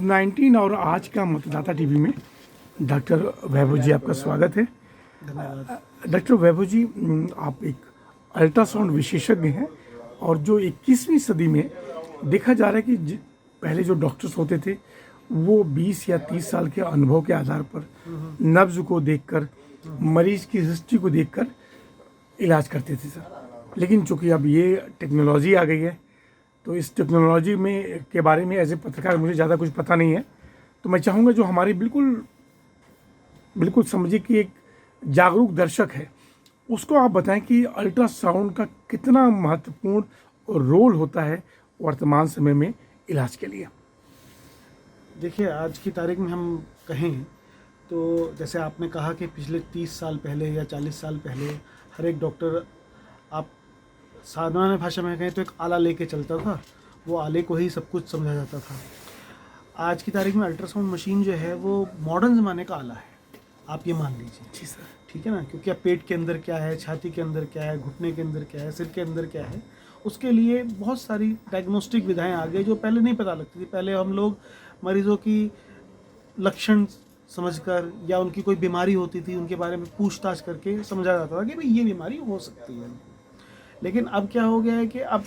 कोविड-19 और आज का मतदाता टीवी में डॉक्टर वैभव जी आपका स्वागत है। डॉक्टर वैभव जी, आप एक अल्ट्रासाउंड विशेषज्ञ हैं और जो 21वीं सदी में देखा जा रहा है कि पहले जो डॉक्टर्स होते थे वो 20 या 30 साल के अनुभव के आधार पर नब्ज को देखकर, मरीज की हिस्ट्री को देखकर इलाज करते थे सर। लेकिन चूँकि अब ये टेक्नोलॉजी आ गई है तो इस टेक्नोलॉजी में के बारे में एज ए पत्रकार मुझे ज़्यादा कुछ पता नहीं है, तो मैं चाहूँगा जो हमारी बिल्कुल समझिए कि एक जागरूक दर्शक है उसको आप बताएं कि अल्ट्रासाउंड का कितना महत्वपूर्ण रोल होता है वर्तमान समय में इलाज के लिए। देखिए, आज की तारीख में हम कहें तो जैसे आपने कहा कि पिछले 30 साल पहले या 40 साल पहले हर एक डॉक्टर, आप साधारण भाषा में कहें तो एक आला लेके चलता था, वो आले को ही सब कुछ समझा जाता था। आज की तारीख में अल्ट्रासाउंड मशीन जो है वो मॉडर्न ज़माने का आला है, आप ये मान लीजिए। जी सर। ठीक है ना, क्योंकि अब पेट के अंदर क्या है, छाती के अंदर क्या है, घुटने के अंदर क्या है, सिर के अंदर क्या है, उसके लिए बहुत सारी डायग्नोस्टिक विधाएं आ गई जो पहले नहीं पता लगती थी। पहले हम लोग मरीज़ों की लक्षण समझकर या उनकी कोई बीमारी होती थी उनके बारे में पूछताछ करके समझा जाता था कि भाई ये बीमारी हो सकती है। लेकिन अब क्या हो गया है कि अब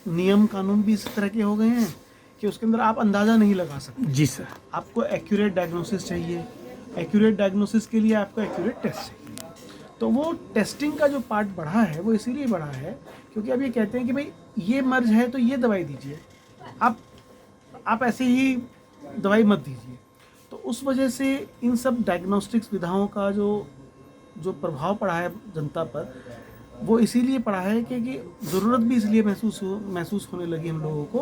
नियम कानून भी इस तरह के हो गए हैं कि उसके अंदर आप अंदाज़ा नहीं लगा सकते। जी सर। आपको एक्यूरेट डायग्नोसिस चाहिए, एक्यूरेट डायग्नोसिस के लिए आपको एक्यूरेट टेस्ट चाहिए। तो वो टेस्टिंग का जो पार्ट बढ़ा है वो इसीलिए बढ़ा है क्योंकि अब ये कहते हैं कि भाई ये मर्ज है तो ये दवाई दीजिए, आप ऐसे ही दवाई मत दीजिए। तो उस वजह से इन सब डायग्नोस्टिक्स विधाओं का जो प्रभाव पड़ा है जनता पर, वो इसीलिए पड़ा है क्योंकि ज़रूरत भी इसलिए महसूस होने लगी हम लोगों को,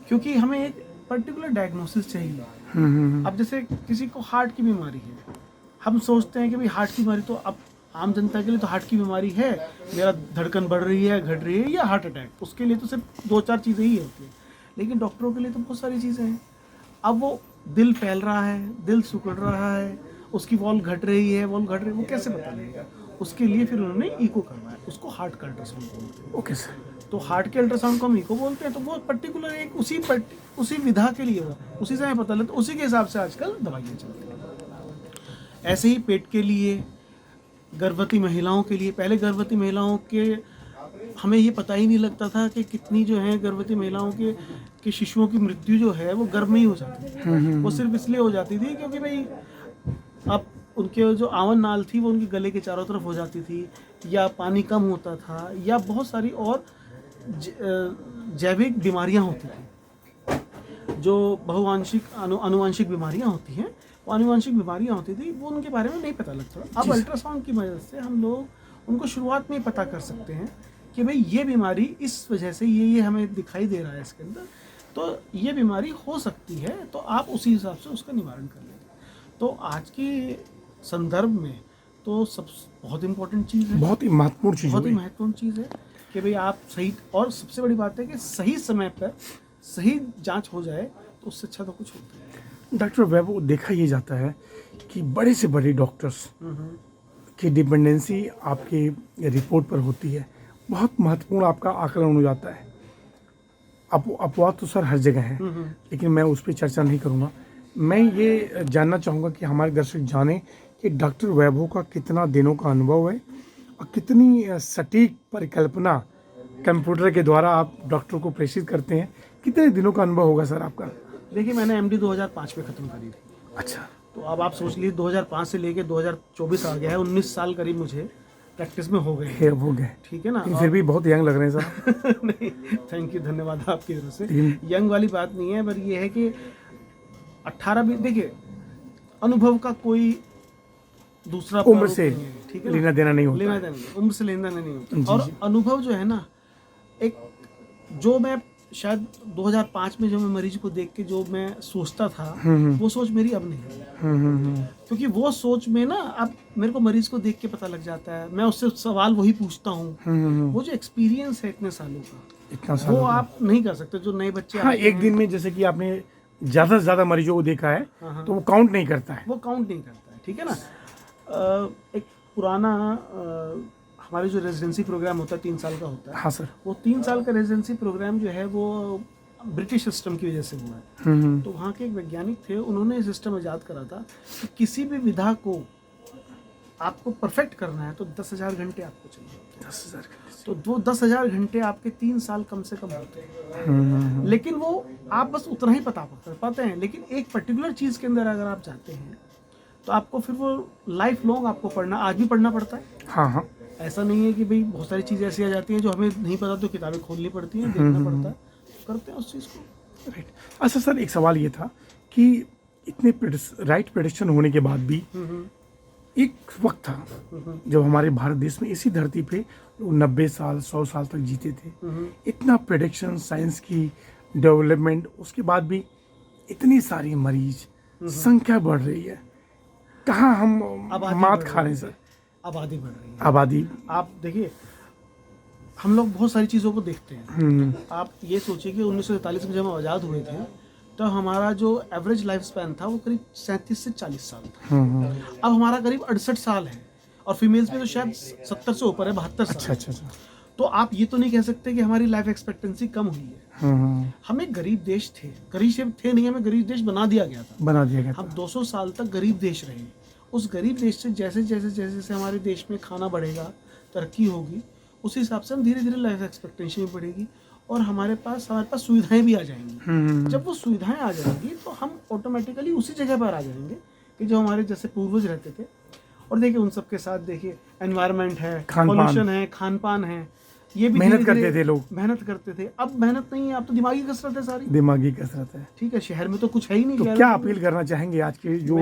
क्योंकि हमें एक पर्टिकुलर डायग्नोसिस चाहिए। अब जैसे किसी को हार्ट की बीमारी है, हम सोचते हैं कि भाई हार्ट की बीमारी, तो अब आम जनता के लिए तो हार्ट की बीमारी है, मेरा धड़कन बढ़ रही है, घट रही है, या हार्ट अटैक, उसके लिए तो सिर्फ 2-4 चीज़ें ही होती हैं। लेकिन डॉक्टरों के लिए तो बहुत सारी चीज़ें हैं। अब वो दिल फैल रहा है, दिल सिकुड़ रहा है, उसकी वॉल घट रही है, वॉल घट रही है, वो कैसे पता लगेगा? उसके लिए फिर उन्होंने ईको करवाया, उसको हार्ट का अल्ट्रासाउंड बोलते हैं। Okay sir. तो हार्ट के अल्ट्रासाउंड को हम ईको बोलते हैं। तो वो पर्टिकुलर एक उसी विधा के लिए हुआ, उसी से हमें पता लगता है, उसी के हिसाब से आजकल दवाइयाँ चलती हैं। ऐसे ही पेट के लिए, गर्भवती महिलाओं के लिए, पहले गर्भवती महिलाओं के हमें ये पता ही नहीं लगता था कि कितनी जो है गर्भवती महिलाओं के शिशुओं की मृत्यु जो है वो गर्भ में ही हो जाती थी। वो सिर्फ इसलिए हो जाती थी क्योंकि भाई अब उनके जो आवन नाल थी वो उनके गले के चारों तरफ हो जाती थी, या पानी कम होता था, या बहुत सारी और जैविक बीमारियां होती थी जो बहुवांशिक अनुवांशिक बीमारियां होती हैं। वो अनुवांशिक बीमारियां होती थी, वो उनके बारे में नहीं पता लगता। अब अल्ट्रासाउंड की मदद से हम लोग उनको शुरुआत में ही पता कर सकते हैं कि भाई ये बीमारी इस वजह से ये हमें दिखाई दे रहा है इसके अंदर, तो ये बीमारी हो सकती है, तो आप उसी हिसाब से उसका निवारण कर लेंगे। तो आज के संदर्भ में तो सब बहुत इम्पोर्टेंट चीज़ है, बहुत ही महत्वपूर्ण चीज़, बहुत ही महत्वपूर्ण चीज़ है कि भाई आप सही, और सबसे बड़ी बात है कि सही समय पर सही जांच हो जाए, तो उससे अच्छा तो कुछ होता है। डॉक्टर वैभव, देखा ये जाता है कि बड़े से बड़े डॉक्टर्स की डिपेंडेंसी आपके रिपोर्ट पर होती है, बहुत महत्वपूर्ण आपका आकलन हो जाता है। अपवाद तो सर हर जगह है, लेकिन मैं उस पर चर्चा नहीं करूँगा। मैं ये जानना चाहूँगा कि हमारे दर्शक जाने कि डॉक्टर वैभव का कितना दिनों का अनुभव है और कितनी सटीक परिकल्पना कंप्यूटर के द्वारा आप डॉक्टर को प्रेषित करते हैं। कितने दिनों का अनुभव होगा सर आपका? देखिए, मैंने MD 2005 में ख़त्म करी थी। अच्छा। तो अब आप सोच लीजिए 2005 से लेके 2024 आ गया है, 19 साल करीब मुझे प्रैक्टिस में हो गए। हो गए, ठीक है ना। फिर भी बहुत यंग लग रहे हैं सर। नहीं, थैंक यू, धन्यवाद आपकी तरफ से। यंग वाली बात नहीं है, पर ये है कि 18 देखिए, अनुभव का कोई दूसरा उम्र से ठीक है, लेना देना नहीं होता, लेना देना, उम्र से लेना देना नहीं होता। और अनुभव जो है ना, एक जो मैं शायद 2005 में जो मैं मरीज को देख के जो मैं सोचता था, वो सोच मेरी अब नहीं है। क्योंकि वो सोच में ना अब मेरे को मरीज को देख के पता लग जाता है, मैं उससे सवाल वही पूछता हूँ। वो जो एक्सपीरियंस है इतने सालों का, वो आप नहीं कर सकते। जो नए बच्चे एक दिन में जैसे कि आपने ज़्यादा से ज़्यादा मरीजों को देखा है, तो वो काउंट नहीं करता है, वो काउंट नहीं करता है। ठीक है ना। एक पुराना हमारे जो रेजिडेंसी प्रोग्राम होता है 3 साल का होता है। हाँ सर। वो 3 साल का रेजिडेंसी प्रोग्राम जो है वो ब्रिटिश सिस्टम की वजह से हुआ है। तो वहाँ के एक वैज्ञानिक थे, उन्होंने सिस्टम ईजाद करा था कि किसी भी विधा को आपको परफेक्ट करना है तो 10,000 घंटे आपको चाहिए। 10,000 तो वो 10,000 घंटे आपके 3 साल कम से कम होते हैं। लेकिन वो आप बस उतना ही पाते हैं, लेकिन एक पर्टिकुलर चीज़ के अंदर अगर आप जाते हैं तो आपको फिर वो लाइफ लॉन्ग आपको पढ़ना, आज भी पढ़ना पड़ता है। हाँ हाँ, ऐसा नहीं है कि भाई बहुत सारी चीज़ें ऐसी आ जाती हैं जो हमें नहीं पता तो किताबें खोलनी पड़ती हैं, देखना पड़ता है, करते हैं उस चीज़ को। राइट। अच्छा सर, एक सवाल ये था कि इतने राइट प्रेडिक्शन होने के बाद भी एक वक्त था जब हमारे भारत देश में इसी धरती पे लोग 90 साल 100 साल तक जीते थे। इतना प्रेडिक्शन, साइंस की डेवलपमेंट, उसके बाद भी इतनी सारी मरीज, संख्या बढ़ रही है, कहाँ हम मात खा रहे हैं सर? आबादी बढ़ रही है। आबादी, आप देखिए, हम लोग बहुत सारी चीज़ों को देखते हैं। आप ये सोचिए कि 1947 में जब हम आज़ाद हुए थे तो हमारा जो एवरेज लाइफ स्पैन था वो करीब 37 से 40 साल था। अब हमारा करीब 68 साल है, और फीमेल्स में तो शायद 70 से ऊपर है, 72 साल। अच्छा। तो आप ये तो नहीं कह सकते कि हमारी लाइफ एक्सपेक्टेंसी कम हुई है। हम एक गरीब देश थे, गरीब थे नहीं, हमें गरीब देश बना दिया गया था। हम 200 साल तक गरीब देश रहे। उस गरीब देश से जैसे जैसे हमारे देश में खाना बढ़ेगा, तरक्की होगी, उस हिसाब से हम धीरे धीरे लाइफ एक्सपेक्टेंसी भी बढ़ेगी और हमारे पास सुविधाएं भी आ जाएंगी। जब वो सुविधाएं आ जाएंगी तो हम ऑटोमेटिकली उसी जगह पर आ जाएंगे कि जो हमारे जैसे पूर्वज रहते थे। और देखिए उन सबके साथ देखिए एनवायरनमेंट है, पॉल्यूशन है, खान पान है, ये भी मेहनत करते थे लोग, मेहनत करते थे। अब मेहनत नहीं है, अब तो दिमागी कसरत है सारी। दिमागी कसरत है, ठीक है। शहर में तो कुछ है ही नहीं। तो क्या अपील करना चाहेंगे आज के जो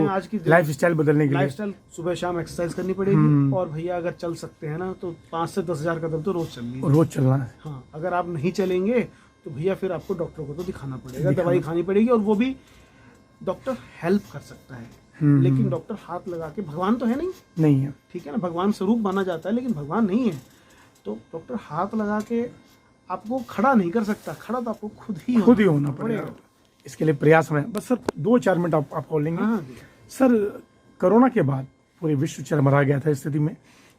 लाइफ स्टाइल बदलने के लिए? लाइफ स्टाइल, सुबह शाम एक्सरसाइज करनी पड़ेगी, और भैया अगर चल सकते हैं ना तो 5 से 10,000 कदम तो रोज चलना है। हाँ, अगर आप नहीं चलेंगे तो भैया फिर आपको डॉक्टर को तो दिखाना पड़ेगा, दवाई खानी पड़ेगी, और वो भी डॉक्टर हेल्प कर सकता है, लेकिन डॉक्टर हाथ लगा के, भगवान तो है नहीं है, ठीक है ना, भगवान स्वरूप माना जाता है लेकिन भगवान नहीं है। तो डॉक्टर हाथ लगा के आपको खड़ा नहीं कर सकता, खड़ा तो आपको खुद ही होना पड़ेगा। इसके लिए प्रयास में बस सर 2-4 मिनट आप बोल लेंगे। सर, कोरोना के बाद पूरे विश्व चरमरा गया था इस स्थिति में,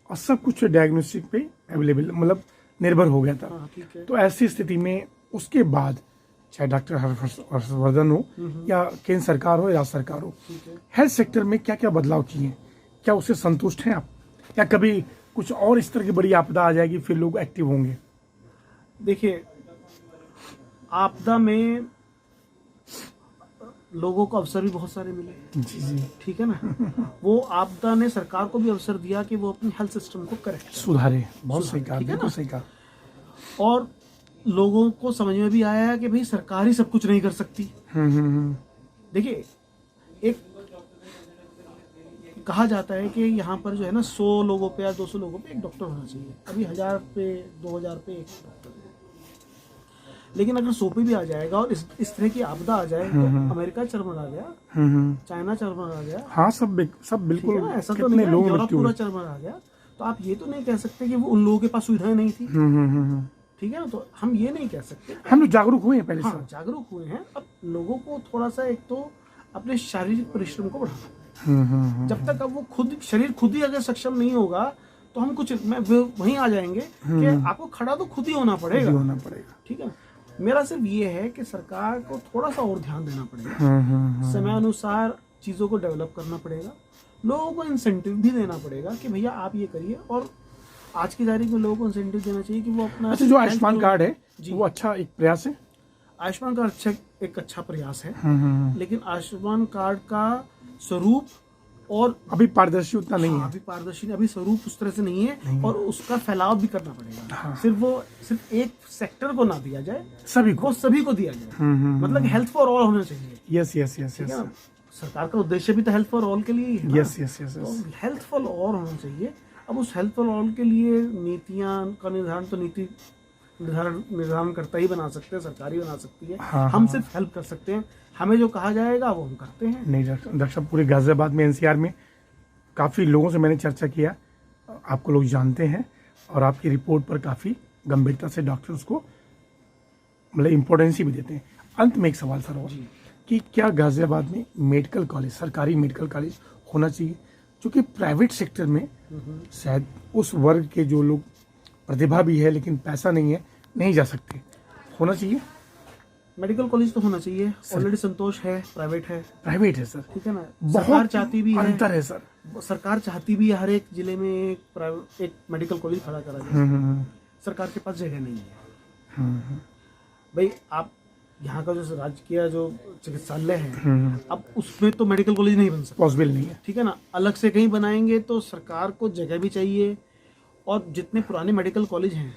और सब कुछ डायग्नोस्टिक पे अवेलेबल, मतलब निर्भर हो गया था। तो ऐसी स्थिति में उसके बाद चाहे डॉक्टर हर्षवर्धन हो या केंद्र सरकार हो या राज्य सरकार हो, हेल्थ सेक्टर में क्या क्या बदलाव किए हैं? क्या उससे संतुष्ट हैं आप, या कभी कुछ और इस तरह की बड़ी आपदा आ जाएगी फिर लोग एक्टिव होंगे? देखिए, आपदा में लोगों को अवसर भी बहुत सारे मिले। जी, ठीक है ना। वो आपदा ने सरकार को भी अवसर दिया कि वो अपनी हेल्थ सिस्टम को करेक्ट सुधारे। बहुत सही कहा, बिल्कुल सही कहा। और लोगों को समझ में भी आया है कि भाई सरकार ही सब कुछ नहीं कर सकती। देखिए, एक कहा जाता है कि यहाँ पर जो है ना 100 लोगों पे या 200 लोगों पे एक डॉक्टर होना चाहिए। अभी 1000 पे 2000 पे एक डॉक्टर है। लेकिन अगर 100 पे भी आ जाएगा और इस तरह की आपदा आ जाए तो अमेरिका चरमरा गया, चाइना चरमरा गया। हाँ, सब बिल्कुल, ऐसा तो नहीं, यूरोप पूरा चरमरा गया। तो आप ये तो नहीं कह सकते कि वो उन लोगों के पास सुविधाएं नहीं थी। ठीक है ना। तो हम ये नहीं कह सकते। हम लोग जागरूक हुए हैं पहले से। जागरूक हुए हैं। अब लोगों को थोड़ा सा, एक तो अपने शारीरिक परिश्रम को बढ़ाना। जब तक अब वो शरीर खुद ही अगर सक्षम नहीं होगा तो हम कुछ वहीं आ जाएंगे कि आपको खड़ा तो खुद ही होना पड़ेगा। ठीक है। मेरा सिर्फ ये है कि सरकार को थोड़ा सा और ध्यान देना पड़ेगा, समय अनुसार चीजों को डेवलप करना पड़ेगा, लोगों को इंसेंटिव भी देना पड़ेगा कि भैया आप ये करिए। और आज की तारीख में लोगों को इंसेंटिव देना चाहिए कि वो अपना जो आयुष्मान कार्ड है वो अच्छा एक प्रयास है। आयुष्मान कार्ड एक अच्छा प्रयास है, लेकिन आयुष्मान कार्ड का स्वरूप और अभी पारदर्शी उतना नहीं है। अभी पारदर्शी, अभी स्वरूप उस तरह से नहीं है, और उसका फैलाव भी करना पड़ेगा। सिर्फ एक सेक्टर को ना दिया जाए, सभी को दिया जाए। मतलब हेल्थ फॉर ऑल होना चाहिए। यस। सरकार का उद्देश्य भी तो हेल्थ फॉर ऑल के लिए ही है। यस। हेल्थ फॉर ऑल होना चाहिए। अब उस हेल्थ फॉर ऑल के लिए नीतियां का निर्धारण तो नीति निर्धारण करता ही बना सकते हैं, सरकार ही बना सकती है। हम सिर्फ हेल्प कर सकते हैं, हमें जो कहा जाएगा वो हम करते हैं। नहीं डॉक्टर साहब, पूरे गाजियाबाद में एनसीआर में काफ़ी लोगों से मैंने चर्चा किया, आपको लोग जानते हैं, और आपकी रिपोर्ट पर काफ़ी गंभीरता से डॉक्टर्स को मतलब इम्पोर्टेंस भी देते हैं। अंत में एक सवाल सर और, कि क्या गाजियाबाद में मेडिकल कॉलेज, सरकारी मेडिकल कॉलेज होना चाहिए? क्योंकि प्राइवेट सेक्टर में शायद उस वर्ग के जो लोग प्रतिभा भी है लेकिन पैसा नहीं है, नहीं जा सकते, होना चाहिए। मेडिकल कॉलेज तो होना चाहिए, ऑलरेडी संतोष है, प्राइवेट है। प्राइवेट है सर, ठीक है ना, बहुत सरकार चाहती भी है, अंतर है सर। सरकार चाहती भी है हर एक जिले में एक मेडिकल कॉलेज खड़ा करा जाए। सरकार के पास जगह नहीं है। भाई आप यहाँ का जो राजकीय जो चिकित्सालय है, अब उसमें तो मेडिकल कॉलेज नहीं बन सकता, पॉसिबल नहीं है। ठीक है ना, अलग से कहीं बनाएंगे तो सरकार को जगह भी चाहिए। और जितने पुराने मेडिकल कॉलेज हैं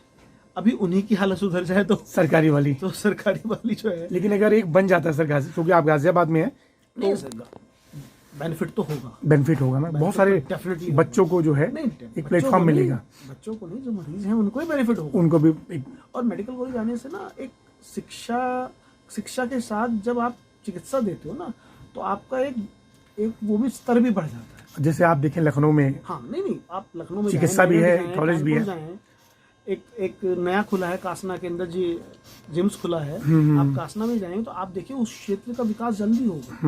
अभी उन्हीं की हालत सुधर जाए तो सरकारी वाली जो है, लेकिन अगर एक बन जाता है सर क्योंकि आप गाजियाबाद में है नहीं सर, बेनिफिट तो होगा, बेनिफिट होगा ना, बहुत सारे डेफिनेटली बच्चों को जो है एक प्लेटफॉर्म मिलेगा। बच्चों को नहीं, जो मरीज हैं उनको ही बेनिफिट होगा, उनको भी और मेडिकल कॉलेज आने से ना एक शिक्षा के साथ जब आप चिकित्सा देते हो ना, तो आपका एक वो भी स्तर भी बढ़ जाता है। जैसे आप देखें लखनऊ में, हाँ नहीं आप लखनऊ में चिकित्सा भी है, कॉलेज भी है, एक नया खुला है कासना के अंदर जी, जिम्स खुला है। आप कासना में जाएंगे तो आप देखिए उस क्षेत्र का विकास जल्दी होगा,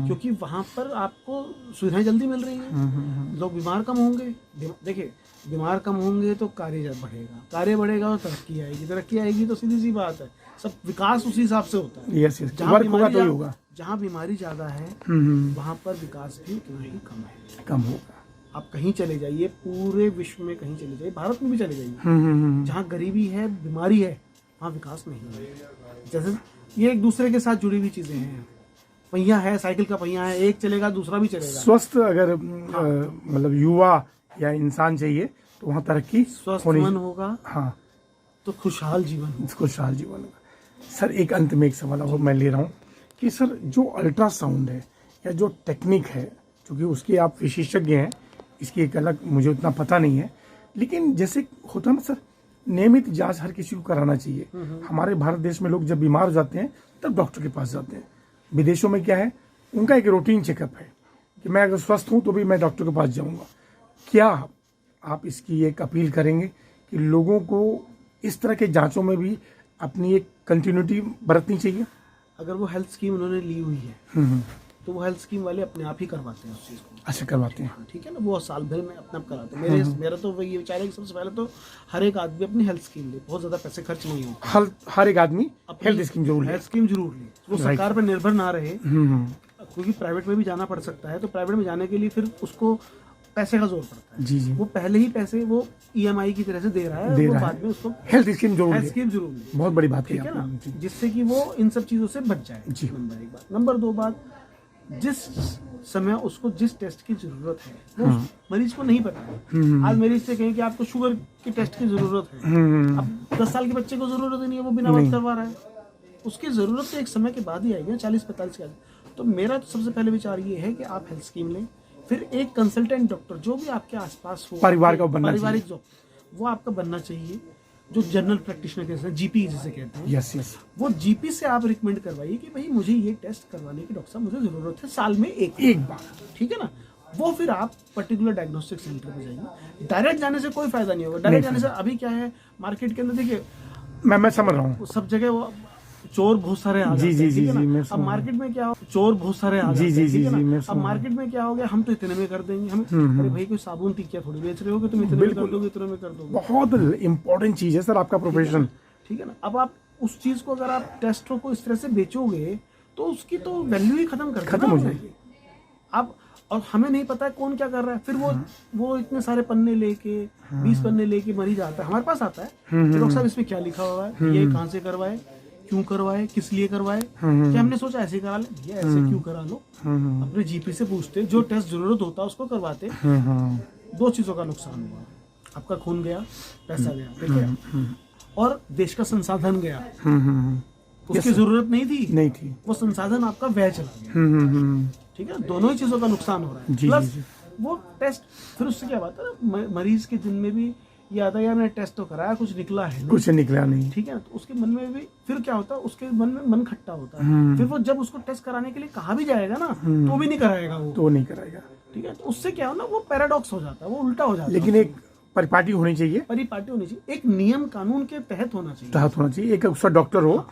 क्योंकि वहां पर आपको सुविधाएं जल्दी मिल रही हैं, लोग बीमार कम होंगे। देखिए बीमार कम होंगे तो कार्य बढ़ेगा तो तरक्की आएगी तो सीधी सी बात है, सब विकास उसी हिसाब से होता है। यस जहाँ बीमारी ज्यादा है वहां पर विकास भी उतना ही कम होगा। आप कहीं चले जाइए, पूरे विश्व में कहीं चले जाइए, भारत में भी चले जाइए, जहाँ गरीबी है, बीमारी है, वहाँ विकास नहीं है। जैसे ये एक दूसरे के साथ जुड़ी हुई चीजें हैं, पहिया है, साइकिल का पहिया है, एक चलेगा दूसरा भी चलेगा। स्वस्थ अगर मतलब युवा या इंसान चाहिए तो वहाँ तरक्की, स्वस्थ मन होगा, हाँ, तो खुशहाल जीवन होगा। सर एक अंत में एक सवाल और मैं ले रहा हूँ कि सर जो अल्ट्रासाउंड है या जो टेक्निक है, क्योंकि उसके आप विशेषज्ञ हैं, इसकी एक अलग मुझे उतना पता नहीं है, लेकिन जैसे होता ना सर, नियमित जांच हर किसी को कराना चाहिए। हमारे भारत देश में लोग जब बीमार हो जाते हैं तब डॉक्टर के पास जाते हैं। विदेशों में क्या है, उनका एक रूटीन चेकअप है कि मैं अगर स्वस्थ हूँ तो भी मैं डॉक्टर के पास जाऊँगा। क्या आप इसकी एक अपील करेंगे कि लोगों को इस तरह के जांचों में भी अपनी एक कंटिन्यूटी बरतनी चाहिए? अगर वो हेल्थ स्कीम उन्होंने ली हुई है तो वो हेल्थ स्कीम वाले अपने आप ही करवाते हैं उस चीज़ को। अच्छा, करवाते हैं, ठीक है ना, वो साल भर में अपने आप कराते हैं। मेरा तो वही विचार है कि सबसे पहले तो हर एक आदमी अपनी हेल्थ स्कीम ले, बहुत ज़्यादा पैसे खर्च नहीं होते। हर एक आदमी हेल्थ स्कीम जरूर ले, वो सरकार पर निर्भर ना रहे, क्योंकि प्राइवेट में भी जाना पड़ सकता है, तो प्राइवेट में जाने के लिए फिर उसको पैसे का जोर पड़ता है। जी। वो पहले ही पैसे वो EMI की तरह से दे रहा है, वो बाद में उसको हेल्थ स्कीम जरूर ले। बहुत बड़ी बात है ना, जिससे कि वो इन सब चीजों से बच जाए। नंबर एक बात। नंबर दो बात, जिस समय उसको जिस टेस्ट की जरूरत है वो मरीज को नहीं पता है। आज मरीज से कहें कि आपको शुगर के टेस्ट की जरूरत है, अब 10 साल के बच्चे को जरूरत ही नहीं है, वो बिना बात करवा रहा है। उसकी जरूरत तो एक समय के बाद ही आएगी, 40-45 के बाद। तो मेरा तो सबसे पहले विचार ये है कि आप हेल्थ स्कीम लें, फिर एक कंसल्टेंट डॉक्टर जो भी आपके आसपास हो, पारिवारिक जो वो आपका बनना चाहिए, जो जनरल प्रैक्टिशनर कहते हैं, GP जिसे कहते हैं। यस। वो GP से आप रिकमेंड करवाइए कि भाई मुझे ये टेस्ट करवाने की डॉक्टर साहब मुझे जरूरत है साल में एक बार, ठीक है ना। वो फिर आप पर्टिकुलर डायग्नोस्टिक सेंटर पे जाइए। डायरेक्ट जाने से कोई फायदा नहीं होगा। डायरेक्ट जाने से अभी क्या है, मार्केट के अंदर देखिए, मैं समझ रहा हूँ, सब जगह वो चोर बहुत सारे आ जाते हैं, ठीक है ना। अब मार्केट में क्या हो, चोर बहुत सारे आ जाते हैं, ठीक है ना। अब मार्केट में क्या हो गया, हम तो इतने में कर देंगे, हम अरे भाई कोई साबुन टिकिया थोड़ी बेच रहे हो, तुम इतने में कर दोगे, इतने में कर दोगे। बहुत इंपॉर्टेंट चीज है सर आपका प्रोफेशन, ठीक है ना। अब आप उस चीज को अगर आप टेस्टों को इस तरह से बेचोगे तो उसकी तो वैल्यू ही खत्म हो जाएगी। अब और हमें नहीं पता है कौन क्या कर रहा है, फिर वो इतने सारे पन्ने लेके 20 पन्ने लेके मरीज आता है, हमारे पास आता है, डॉक्टर साहब इसमें क्या लिखा हुआ है, ये कहाँ से करवाए, क्यों करवाए, किस लिए करवाए, क्या हमने सोचा ऐसे करा ले, ये ऐसे क्यों करा लो। अपने GP से पूछते, जो टेस्ट जरूरत होता है उसको करवाते। 2 चीजों का नुकसान हुआ, आपका खून गया, पैसा गया, देखिए, और देश का संसाधन गया। उसकी जरूरत नहीं थी, वो संसाधन आपका व्यय चला गया, ठीक है। दोनों ही चीजों का नुकसान हो रहा है। प्लस वो टेस्ट, फिर उससे क्या बात है, मरीज के दिन में भी ये आता है यार मैंने टेस्ट तो कराया, कुछ निकला नहीं, ठीक है ना। तो उसके मन में भी फिर क्या होता है, उसके मन में मन खट्टा होता है। फिर वो जब उसको टेस्ट कराने के लिए कहा भी जाएगा ना, तो भी नहीं कराएगा, ठीक है। तो उससे क्या हो ना, वो पैराडॉक्स हो जाता है, वो उल्टा हो जाता है। लेकिन एक परिपाटी होनी चाहिए, एक नियम कानून के तहत होना चाहिए, एक उसका डॉक्टर हो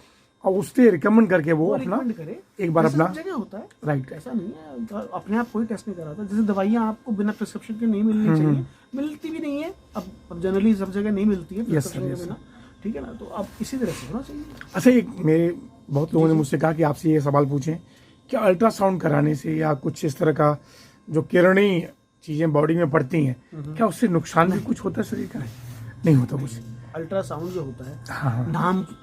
और उससे रिकमेंड करके वो अपना करे एक बार अपना जगह होता है। राइट, ऐसा नहीं है अपने आप कोई टेस्ट नहीं कराता। जैसे दवाइयाँ आपको बिना प्रिस्क्रिप्शन के नहीं मिलनी चाहिए, मिलती भी नहीं है, अब जनरली सब जगह नहीं मिलती है प्रिस्क्रिप्शन के बिना, ठीक है ना। तो अब इसी तरह से होना चाहिए। अच्छा, एक मेरे बहुत लोगों ने मुझसे कहा कि आपसे ये सवाल पूछें क्या अल्ट्रासाउंड कराने से या कुछ इस तरह का जो किरणीय चीज़ें बॉडी में पड़ती हैं, क्या उससे नुकसान भी कुछ होता है शरीर का? नहीं होता कुछ। अल्ट्रासाउंड जो होता है, हाँ,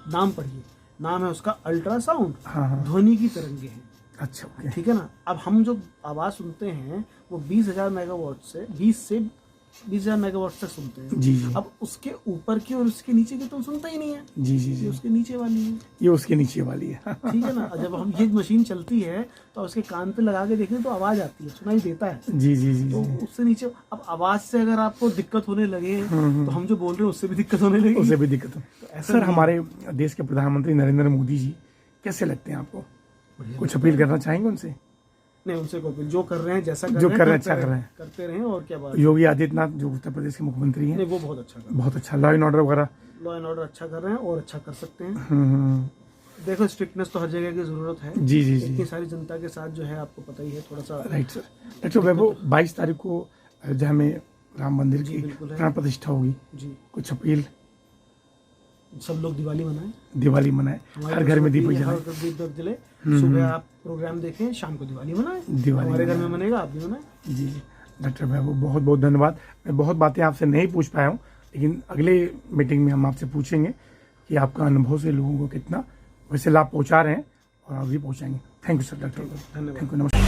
नाम पढ़िए, नाम है उसका अल्ट्रासाउंड। हाँ। ध्वनि की तरंगे हैं, अच्छा, ओके। ठीक है ना। अब हम जो आवाज़ सुनते हैं वो 20,000 मेगावाट से 20,000 मेगावाट तक सुनते हैं। जी, जी। अब उसके ऊपर की और उसके नीचे की तो सुनता ही नहीं है। जी, जी, ये जी। उसके नीचे वाली है, ये उसके नीचे वाली है। ठीक है ना। जब हम ये मशीन चलती है तो उसके कान पे लगा के देखें तो आवाज़ आती है, सुनाई देता है। जी, जी, जी, तो जी। उससे नीचे अब आवाज़ से अगर आपको दिक्कत होने लगे तो हम जो बोल रहे हैं उससे भी दिक्कत होने लगी। उसे भी दिक्कत हो। ऐसा सर, नहीं हमारे देश के प्रधानमंत्री नरेंद्र मोदी जी कैसे लगते हैं आपको? कुछ अपील करना चाहेंगे उनसे? नहीं, उनसे कोई अपील, जो कर रहे हैं, जैसा कर जो रहे कर हैं, रहे हैं, अच्छा कर रहे हैं। करते रहें, और क्या बात। योगी आदित्यनाथ जो उत्तर प्रदेश के मुख्यमंत्री हैं, नहीं, वो बहुत अच्छा कर रहे बहुत अच्छा लॉ एंड ऑर्डर वगैरह। हैं, लॉ एंड ऑर्डर अच्छा कर रहे हैं और अच्छा कर सकते हैं। हम्म। देखो, स्ट्रिक्टनेस तो हर जगह की जरूरत है। जी, जी, जी। इतनी सारी जनता के साथ जो है, आपको पता ही है, थोड़ा सा। Right sir. डॉक्टर वैभव, 22 तारीख को अयोध्या में राम मंदिर जी, की बिल्कुल है। प्राण प्रतिष्ठा होगी। जी, कुछ अपील? सब लोग दिवाली मनाएं, दिवाली मनाए, हमारी हर घर में तरफ दीप से जलाएं। हर घर दीप जले। सुबह आप प्रोग्राम देखें, शाम को दिवाली मनाएं। दिवाली हमारे घर में मनेगा, आप भी मनाएं। जी, जी। डॉक्टर वैभव, बहुत बहुत धन्यवाद। मैं बहुत बातें आपसे नहीं पूछ पाया हूँ, लेकिन अगले मीटिंग में हम आपसे पूछेंगे कि आपका अनुभव से लोगों को कितना वैसे लाभ पहुँचा रहे हैं और आगे पहुँचाएंगे। Thank you sir doctor. धन्यवाद। थैंक यू, नमस्कार।